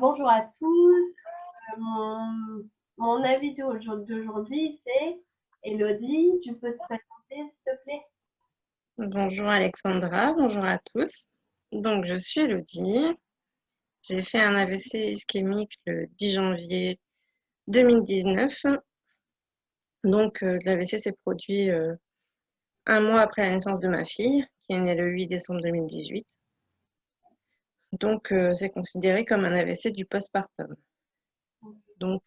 Bonjour à tous. Mon invité d'aujourd'hui, c'est Elodie. Tu peux te présenter, s'il te plaît? Bonjour Alexandra, bonjour à tous. Donc je suis Elodie. J'ai fait un AVC ischémique le 10 janvier 2019. Donc l'AVC s'est produit un mois après la naissance de ma fille, qui est née le 8 décembre 2018. Donc c'est considéré comme un AVC du postpartum. Donc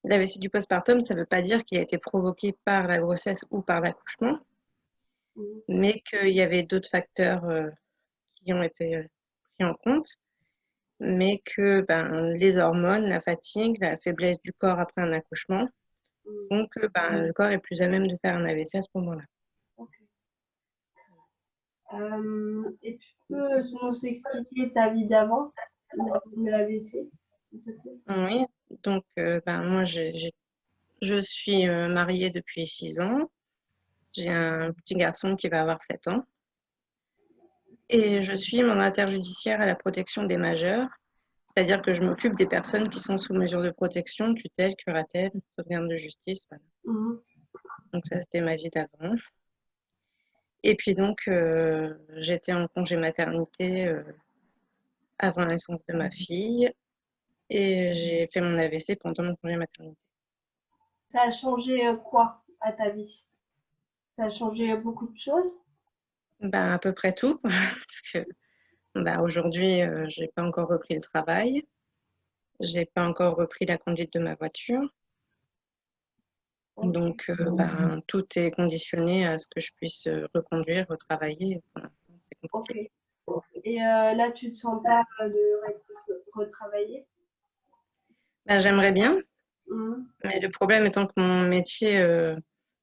l'AVC du postpartum, ça ne veut pas dire qu'il a été provoqué par la grossesse ou par l'accouchement, mais qu'il y avait d'autres facteurs qui ont été pris en compte. Mais que les hormones, la fatigue, la faiblesse du corps après un accouchement font que le corps est plus à même de faire un AVC à ce moment-là. Okay. Et tu peux nous expliquer ta vie d'avant l'AVC, s'il te plaît? Oui, donc moi je suis mariée depuis 6 ans. J'ai un petit garçon qui va avoir 7 ans. Et je suis mandataire judiciaire à la protection des majeurs, c'est-à-dire que je m'occupe des personnes qui sont sous mesure de protection, tutelle, curatelle, sauvegarde de justice. Voilà. Donc ça, c'était ma vie d'avant. Et puis donc, j'étais en congé maternité avant la naissance de ma fille et j'ai fait mon AVC pendant mon congé maternité. Ça a changé quoi à ta vie? Ça a changé beaucoup de choses? À peu près tout, parce que aujourd'hui, j'ai pas encore repris le travail, j'ai pas encore repris la conduite de ma voiture. Okay. Donc, tout est conditionné à ce que je puisse reconduire, retravailler. Pour l'instant, c'est compliqué. Ok. Et là, tu te sens pas de retravailler? J'aimerais bien, Mhm. mais le problème étant que mon métier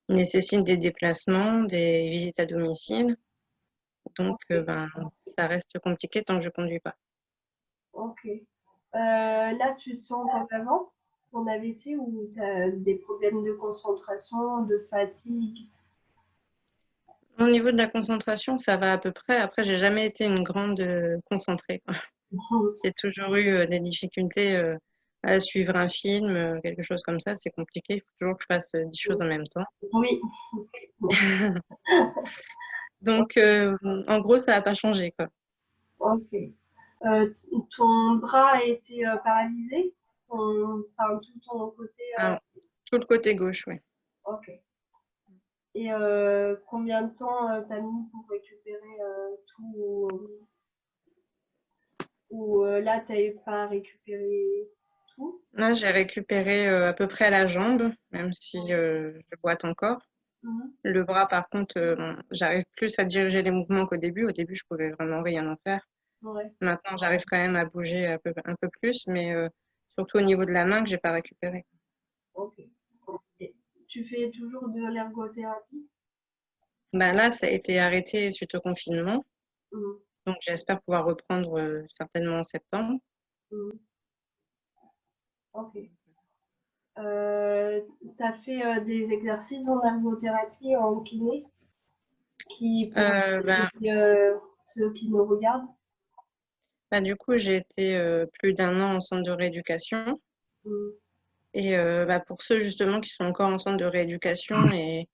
nécessite des déplacements, des visites à domicile. Donc, ça reste compliqué tant que je conduis pas. Ok. Là, tu te sens comme avant, ton AVC, ou tu as des problèmes de concentration, de fatigue? Au niveau de la concentration, ça va à peu près. Après, j'ai jamais été une grande concentrée, quoi. J'ai toujours eu des difficultés à suivre un film, quelque chose comme ça. C'est compliqué. Il faut toujours que je fasse 10 choses en même temps. Oui. Donc, en gros, ça n'a pas changé, quoi. Ok. Ton bras a été paralysé? Enfin, tout ton côté. Ah, tout le côté gauche, oui. Ok. Et combien de temps t'as mis pour récupérer tout? Ou là, t'avais pas récupéré tout? Là, j'ai récupéré à peu près la jambe, même si je boite encore. Mhm. Le bras, par contre, j'arrive plus à diriger les mouvements qu'au début. Au début, je pouvais vraiment rien en faire. Ouais. Maintenant, j'arrive quand même à bouger un peu plus, mais surtout au niveau de la main que j'ai pas récupéré. Ok. Et tu fais toujours de l'ergothérapie? Là, ça a été arrêté suite au confinement, Mhm. donc j'espère pouvoir reprendre certainement en septembre. Mhm. Ok. Tu as fait des exercices en ergothérapie en kiné qui pourraient Euh, ben, aider ceux qui nous regardent? du coup, j'ai été plus d'un an en centre de rééducation. Mhm. Et pour ceux justement qui sont encore en centre de rééducation et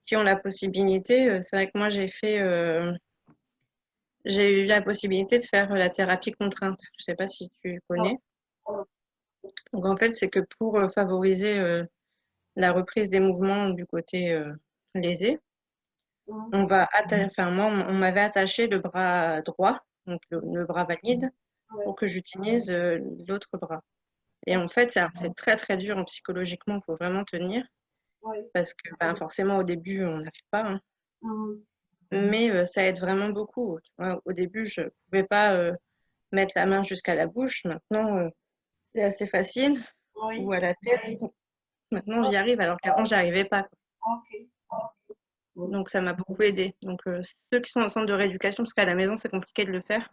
qui ont la possibilité, c'est vrai que moi j'ai eu la possibilité de faire la thérapie contrainte. Je ne sais pas si tu connais. Donc en fait, c'est que pour favoriser la reprise des mouvements du côté lésé, Mhm. moi, on m'avait attaché le bras droit, donc le bras valide, Ouais. pour que j'utilise l'autre bras. Et en fait, c'est très très dur psychologiquement, il faut vraiment tenir, Ouais. parce que forcément au début, on n'arrive pas, hein. Mhm. Mais ça aide vraiment beaucoup. Tu vois, au début, je ne pouvais pas mettre la main jusqu'à la bouche. Maintenant, c'est assez facile. Ou Oui. à la tête. Maintenant, j'y arrive, alors qu'avant, j'y arrivais pas, quoi. Ok. Donc, ça m'a beaucoup aidé. Donc, ceux qui sont en centre de rééducation, parce qu'à la maison, c'est compliqué de le faire.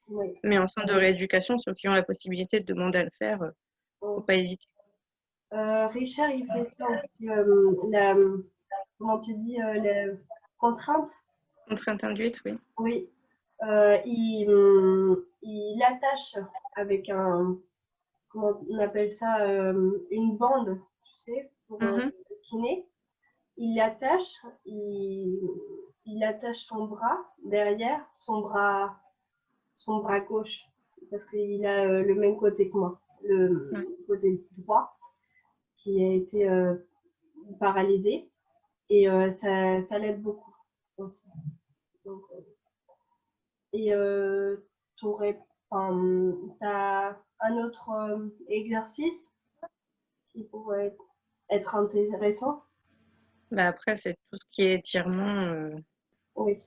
Oui. Mais en centre de rééducation, ceux qui ont la possibilité de demander à le faire, faut Mhm. pas hésiter. Richard, il fait ça aussi. Comment tu dis, la contrainte? Contrainte induite, oui. Oui. Il attache. avec comment on appelle ça, une bande, tu sais, pour Mhm. le kiné. Il attache, il attache son bras derrière, son bras gauche, parce qu'il a le même côté que moi, Ouais. le côté droit, qui a été paralysé. Et ça l'aide beaucoup aussi. Donc, et t'as un autre exercice qui pourrait être intéressant? Bah, après, c'est tout ce qui est étirement. Oui,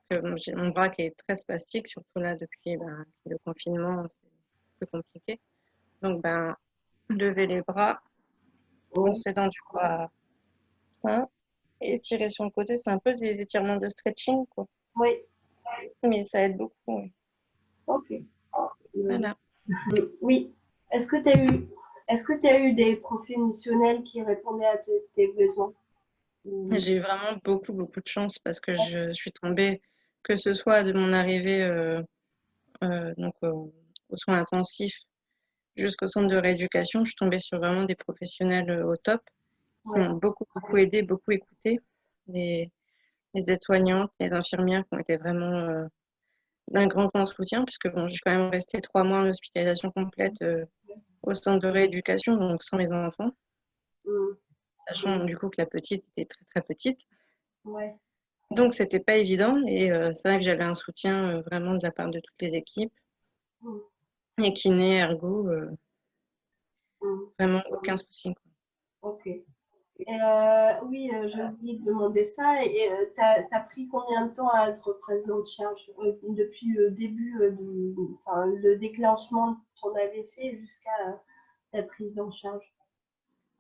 Que bon, j'ai mon bras qui est très spastique, surtout là depuis le confinement, c'est plus compliqué. Donc, lever les bras en oui, s'aidant du bras sain et tirer sur le côté, c'est un peu des étirements de stretching, quoi. oui, Mais ça aide beaucoup, ouais. ok. Voilà. Oui. Est-ce que tu as eu, est-ce que tu as eu des professionnels qui répondaient à tes besoins? J'ai eu vraiment beaucoup, beaucoup de chance parce que je suis tombée, que ce soit de mon arrivée donc, aux soins intensifs jusqu'au centre de rééducation, je suis tombée sur vraiment des professionnels au top qui Ouais, m'ont beaucoup, beaucoup aidé, beaucoup écouté. Les, les aides-soignantes, les infirmières qui ont été vraiment d'un grand, grand soutien, puisque bon, j'ai quand même resté 3 mois en hospitalisation complète au centre de rééducation, donc sans mes enfants, mm, sachant du coup que la petite était très, très petite. ouais, Donc, c'était pas évident, et c'est vrai que j'avais un soutien vraiment de la part de toutes les équipes, mm, et kiné, ergo, mm, vraiment aucun souci, quoi. ok. Et oui, j'ai oublié de demander ça. Et t'as pris combien de temps à être prise en charge depuis le début, enfin, le déclenchement de ton AVC jusqu'à ta prise en charge?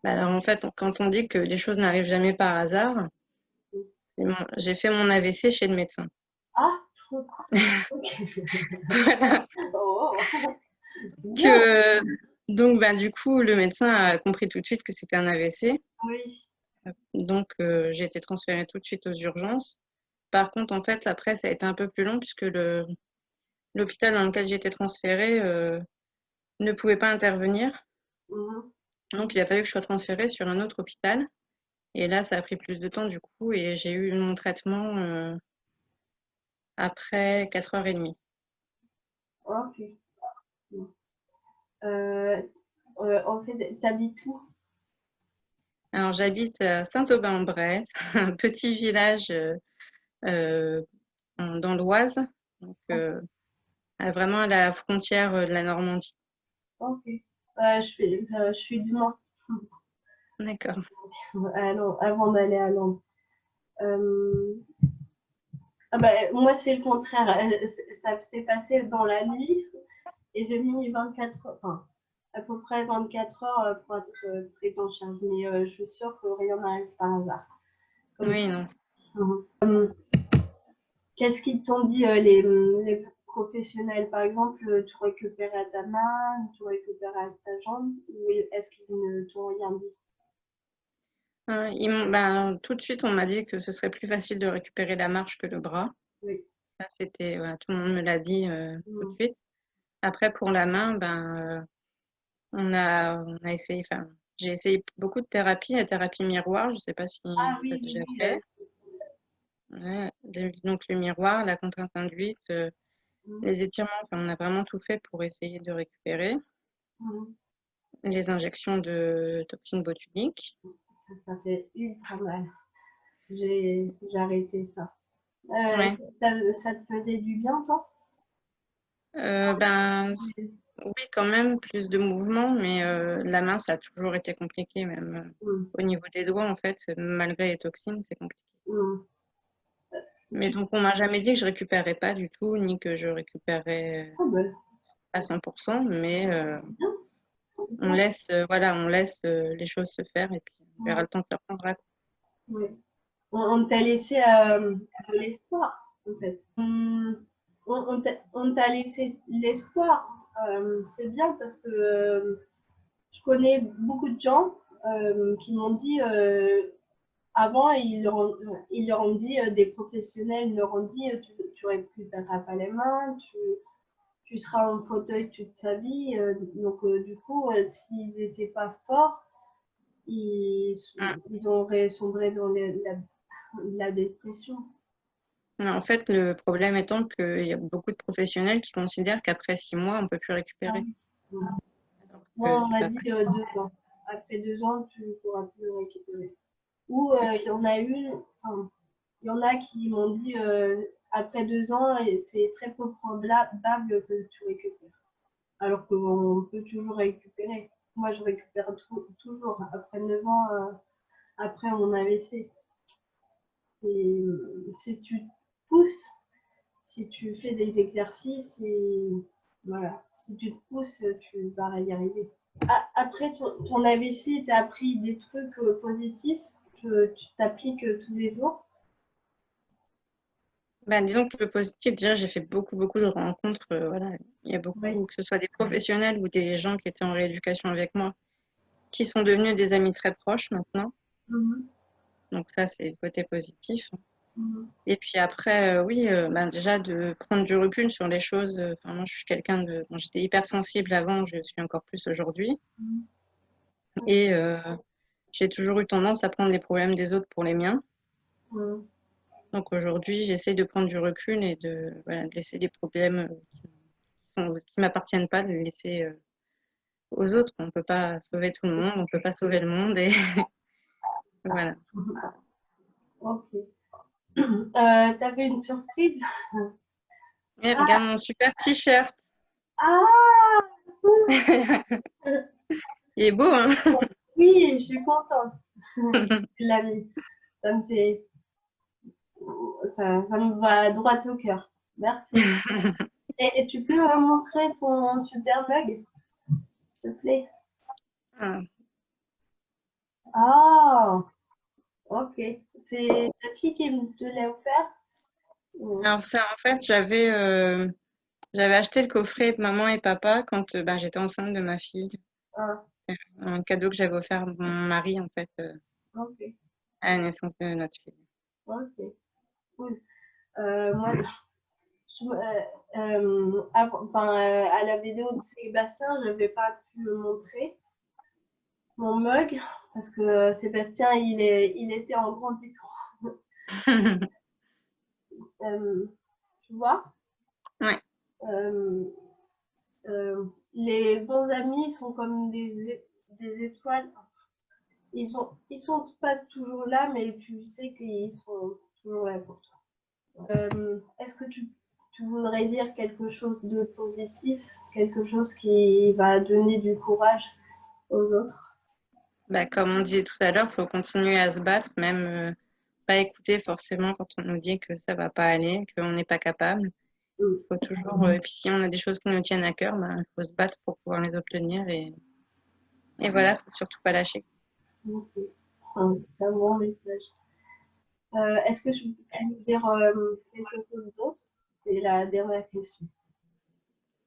Alors, en fait, quand on dit que les choses n'arrivent jamais par hasard, j'ai fait mon AVC chez le médecin. Ah, trop cool. Ok. Voilà. Oh, bien. Que, donc, du coup, le médecin a compris tout de suite que c'était un AVC. Oui. Donc, j'ai été transférée tout de suite aux urgences. Par contre, en fait, après, ça a été un peu plus long puisque l'hôpital dans lequel j'ai été transférée ne pouvait pas intervenir. Mhm. Donc, il a fallu que je sois transférée sur un autre hôpital. Et là, ça a pris plus de temps du coup. Et j'ai eu mon traitement après 4h30. Ok. Euh, en fait, t'habites où? Alors, j'habite à Saint-Aubin-en-Bresse, un petit village euh, dans l'Oise, donc vraiment à la frontière de la Normandie. Ok. Je suis du Mans. D'accord. Ah non, avant d'aller à Londres. Euh, ah bah, moi, c'est le contraire. Ça s'est passé dans la nuit et j'ai mis 24 heures, enfin, à peu près 24 heures pour être prise en charge. Mais je suis sûre que rien n'arrive par hasard. Comme Oui, non. Mhm. Qu'est-ce qu'ils t'ont dit, les professionnels? Par exemple, tu récupérais à ta main, tu récupérais à ta jambe, ou est-ce qu'ils ne t'ont rien dit? Tout de suite, on m'a dit que ce serait plus facile de récupérer la marche que le bras. Oui. Ça, c'était, voilà, tout le monde me l'a dit tout de Mhm. suite. Après, pour la main, on a essayé, enfin, j'ai essayé beaucoup de thérapies, la thérapie miroir, je ne sais pas si Ah tu as oui, déjà oui, oui. fait. Ouais, donc le miroir, la contrainte induite, Mhm. les étirements, enfin, on a vraiment tout fait pour essayer de récupérer. Mhm. Les injections de toxines botuliques. Ça fait ultra mal. J'ai arrêté ça. Ouais. Ça te faisait du bien, toi? Euh, ben, Oui. oui, quand même, plus de mouvement, mais la main, ça a toujours été compliqué, même Mhm. au niveau des doigts, en fait, malgré les toxines, c'est compliqué. Mhm. Mais donc, on m'a jamais dit que je récupérais pas du tout, ni que je récupérais Ah ben, à 100%, mais c'est bien, c'est on bien. laisse, voilà, on laisse les choses se faire et puis on verra Mhm. le temps que ça prendra. Oui. On t'a laissé de l'espoir, en fait. On t'a laissé l'espoir. C'est bien parce que je connais beaucoup de gens qui m'ont dit, avant, ils leur ont dit, des professionnels leur ont dit, tu récupéreras pas les mains, tu seras en fauteuil toute sa vie. Donc, du coup, s'ils n'étaient pas forts, ils auraient sombré dans la dépression. En fait, le problème étant qu'il y a beaucoup de professionnels qui considèrent qu'après 6 mois, on ne peut plus Ah récupérer. oui. Alors Moi, que on c'est m'a pas dit vrai. 2 ans. Après 2 ans, tu ne pourras plus récupérer. Ou il y en a enfin, il y en a qui m'ont dit après 2 ans, c'est très peu probable que tu récupères. Alors qu'on peut toujours récupérer. Moi, je récupère toujours. Après 9 ans, après mon AVC. Et si tu pousses, si tu fais des exercices, et voilà, si tu te pousses, tu vas y arriver. Après ton AVC, tu as appris des trucs positifs que tu t'appliques tous les jours. Ben, disons que le positif, déjà, j'ai fait beaucoup de rencontres. Voilà. Il y a Oui. beaucoup, que ce soit des professionnels ou des gens qui étaient en rééducation avec moi, qui sont devenus des amis très proches maintenant. Mhm. Donc ça, c'est le côté positif. Mhm. Et puis après, oui, ben, déjà de prendre du recul sur les choses. Enfin, moi, je suis quelqu'un de... Bon, j'étais hypersensible avant, je suis encore plus aujourd'hui. Mhm. Et j'ai toujours eu tendance à prendre les problèmes des autres pour les miens. Mhm. Donc aujourd'hui, j'essaie de prendre du recul et voilà, de laisser les problèmes qui m'appartiennent pas, de les laisser aux autres. On ne peut pas sauver tout le monde, on ne peut pas sauver le monde. Et voilà. Ok. T'avais une surprise? Et Ah, regarde mon super t-shirt. ah Il est beau, hein? oui, je suis contente. Tu l'as mis. Ça me fait, ça me va droit au cœur. Merci. Et tu peux montrer ton super mug, s'il te plaît? Ah. Ah, ok. C'est ta fille qui te l'a offert? Ou- Alors ça, en fait, j'avais acheté le coffret de maman et papa quand ben, j'étais enceinte de ma fille. Ah, Un cadeau que j'avais offert à mon mari, en fait, ok, à la naissance de notre fille. ok, cool. Moi, à la vidéo de Sébastien, je n'avais pas pu le montrer, mon mug, parce que Sébastien, il était en grand écran. Tu vois? Ouais. Euh, les bons amis sont comme des étoiles. Ils sont pas toujours là, mais tu sais qu'ils sont toujours là pour toi. Est-ce que tu voudrais dire quelque chose de positif, quelque chose qui va donner du courage aux autres? Bah, comme on disait tout à l'heure, il faut continuer à se battre, même pas écouter forcément quand on nous dit que ça va pas aller, qu'on n'est pas capable. Mm. Il faut toujours, et puis si on a des choses qui nous tiennent à cœur, bah, il faut se battre pour pouvoir les obtenir. Et voilà, il faut surtout pas lâcher. Ok. C'est un bon message. Est-ce que tu veux dire quelque chose d'autre? C'est la dernière question.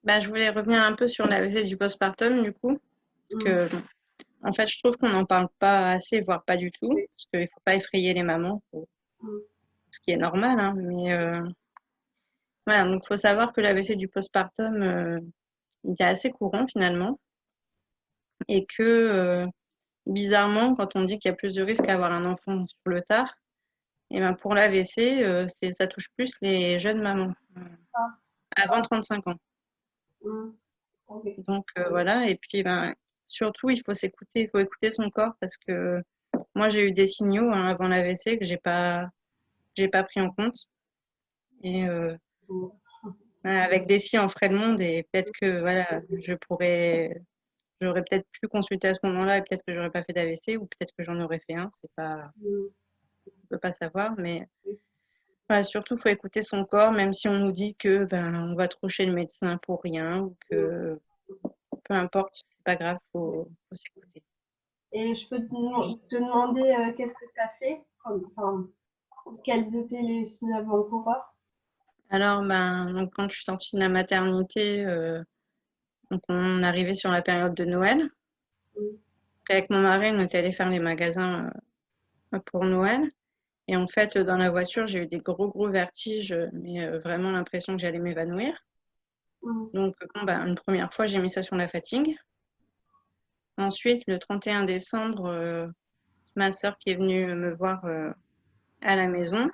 Bah, je voulais revenir un peu sur l'AVC du postpartum, du coup, parce Mm. que, bon, en fait, je trouve qu'on n'en parle pas assez, voire pas du tout, Oui. parce qu'il ne faut pas effrayer les mamans, Mm. ce qui est normal, hein, mais voilà, donc il faut savoir que l'AVC du postpartum, il est assez courant finalement, et que bizarrement, quand on dit qu'il y a plus de risques à avoir un enfant sur le tard, et ben pour l'AVC, ça touche plus les jeunes mamans, Ah, avant 35 ans. mm. Ok. Donc voilà, et puis ben, surtout, il faut s'écouter, il faut écouter son corps parce que moi, j'ai eu des signaux hein, avant l'AVC que j'ai pas pris en compte. Et Mm. avec des si, on ferait le monde et peut-être que voilà, j'aurais peut-être pu consulter à ce moment-là et peut-être que j'aurais pas fait d'AVC ou peut-être que j'en aurais fait un, c'est pas, Mm. on peut pas savoir, mais Oui. voilà, surtout, faut écouter son corps, même si on nous dit que ben on va trop chez le médecin pour rien ou Mm. que peu importe, c'est pas grave, faut s'écouter. Et je peux te demander qu'est-ce que tu as fait, enfin, quels étaient les signes avant-coureurs? Alors, ben, donc, quand je suis sortie de la maternité, donc on arrivait sur la période de Noël. Mm. Avec mon mari, on était allé faire les magasins pour Noël. Et en fait, dans la voiture, j'ai eu des gros vertiges, mais vraiment l'impression que j'allais m'évanouir. Donc, bon, bah, une première fois, j'ai mis ça sur la fatigue. Ensuite, le 31 décembre, ma sœur qui est venue me voir à la maison.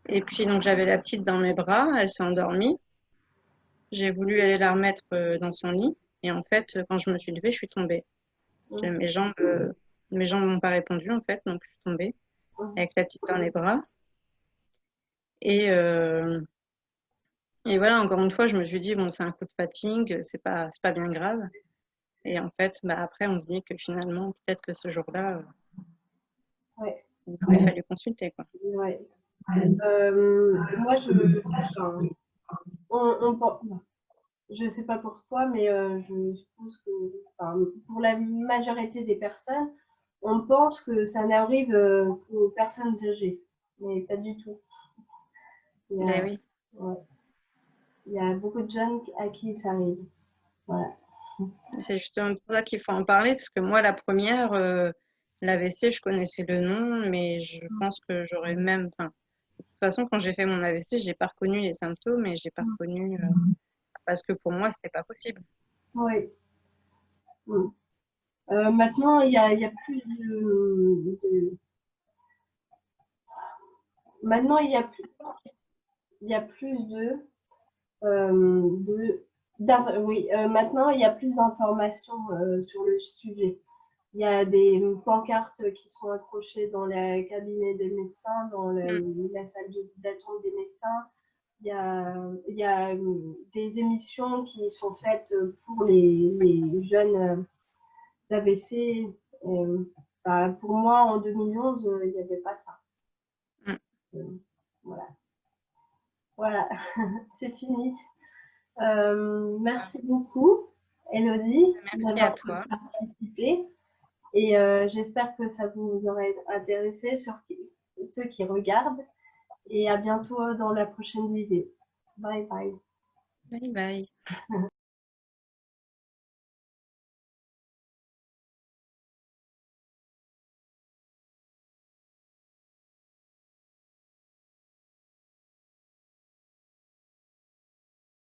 Et puis, donc, j'avais la petite dans mes bras, elle s'est endormie. J'ai voulu aller la remettre dans son lit. Et en fait, quand je me suis levée, je suis tombée. Mes jambes m'ont pas répondu, en fait, donc je suis tombée avec la petite dans les bras. Et, et voilà, encore une fois, je me suis dit, bon, c'est un coup de fatigue, c'est pas bien grave. Et en fait, bah, après, on se dit que finalement, peut-être que ce jour-là, Ouais. il aurait fallu consulter, quoi. Ouais. Moi, enfin, je sais pas pour toi, mais je suppose que, enfin, pour la majorité des personnes, on pense que ça n'arrive qu'aux personnes âgées, mais pas du tout. Il y Ben a, oui, ouais, il y a beaucoup de jeunes à qui ça arrive. Voilà. c'est justement pour ça qu'il faut en parler, parce que moi, la première, l'AVC, je connaissais le nom, mais je pense que j'aurais même, enfin, de toute façon, quand j'ai fait mon AVC, j'ai pas reconnu les symptômes et j'ai pas reconnu, parce que pour moi, c'était pas possible. Oui. Maintenant, il y a plus maintenant, il y a plus oui, maintenant, il y a plus d'informations sur le sujet. Il y a des pancartes qui sont accrochées dans le cabinet des médecins, dans Mm. la salle d'attente des médecins. Il y a des émissions qui sont faites pour les jeunes d'AVC. Bah, pour moi, en 2011, il n'y avait pas ça. Mm. Voilà, voilà. C'est fini. Merci beaucoup, Elodie, Merci à d'avoir toi. participé. Et j'espère que ça vous aurait intéressé, sur ceux qui regardent. Et à bientôt dans la prochaine vidéo. Bye bye. Bye bye.